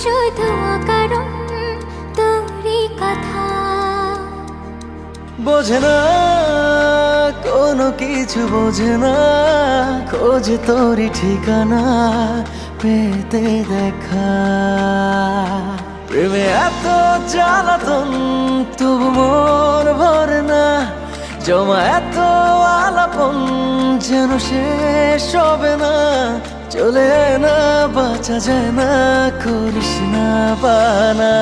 শুধু অকারণ তোরই কথা বোঝে না কোনো কিছু, বোঝে না খোঁজে তোরই ঠিকানা পেতে দেখা। প্রেমে এত জ্বালাতন তবু মন ভরে না, জমা এত আলাপন যেন শেষ হবে না। চলে না বাঁচা যায় না, করিস না বানা।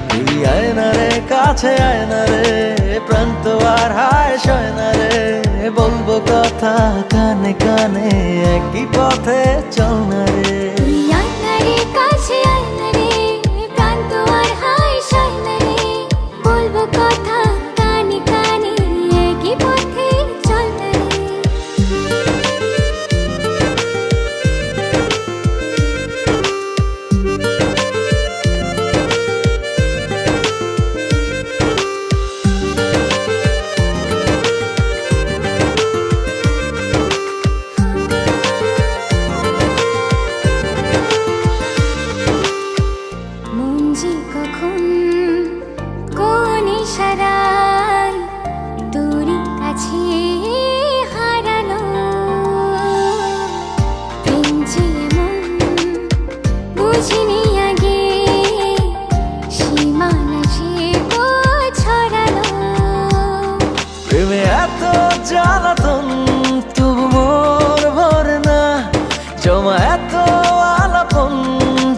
তুই আয় না রে, কাছে আয় না রে, প্রাণ তো আর হায় সয় না রে। বলবো কথা কানে কানে, একই পথে চল না রে। তুই আয় না রে, কাছে আয় না রে, প্রাণ তো আর হায় সয় না রে। বলবো কথা কানে কানে, একই পথে চল না রে। কখন কোন ইশারায় তোরই কাছে হারালো, প্রেম যে এমন বুঝিনি আগে, সীমানা সে ছড়ালো। প্রেমে এত জ্বালাতন তবু মোর ভরে না, জমা এত আলাপন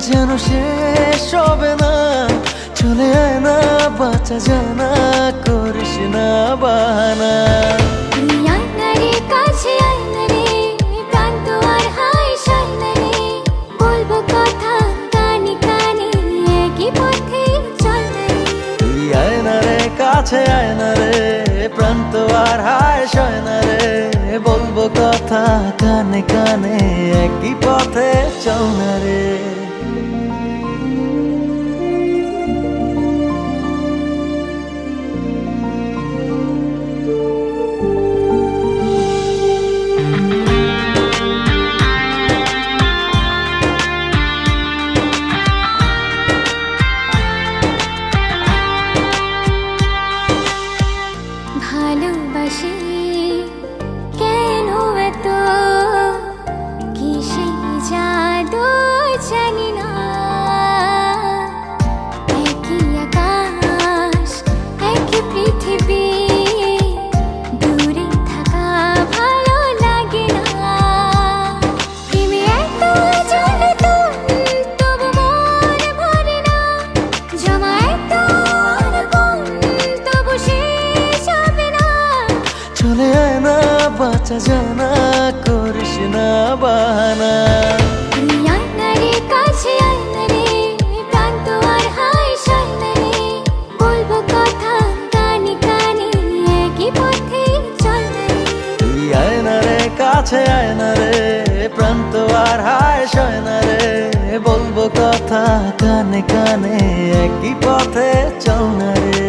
যেন শেষ হবে না। চলে আয় না বাঁচা যায় না, করিস না বাহানা। তুই আয় না রে, কাছে আয় না রে, প্রাণ তো আর হায় সয় না রে। বলবো কথা কানে কানে, একই পথে চল না রে। তুই আয় না রে, কাছে আয় না রে, প্রাণ তো আর হায় সয় না রে। বলবো কথা কানে কানে, একই পথে চল না রে। ভালোবাসি কেন এত, কিসে জাদু জানি না। একই আকাশ একই পৃথিবী, দূরে থাকা ভালো লাগে না। প্রেমে এত জ্বালাতন তবু মন ভরে না, জমা এত আলাপন তবু শেষ হবে না। চলে আয় না বাঁচা যায় না, করিস না বাহানা। তুই আয় না রে, কাছে আয় না রে, প্রাণ তো আর হায় সয় না রে। বলবো কথা কানে কানে, একই পথে চল না রে। তুই আয় না রে, কাছে আয় না রে, প্রাণ তো আর হায় সয় না রে। বলবো কথা কানে কানে, একই পথে চল না রে।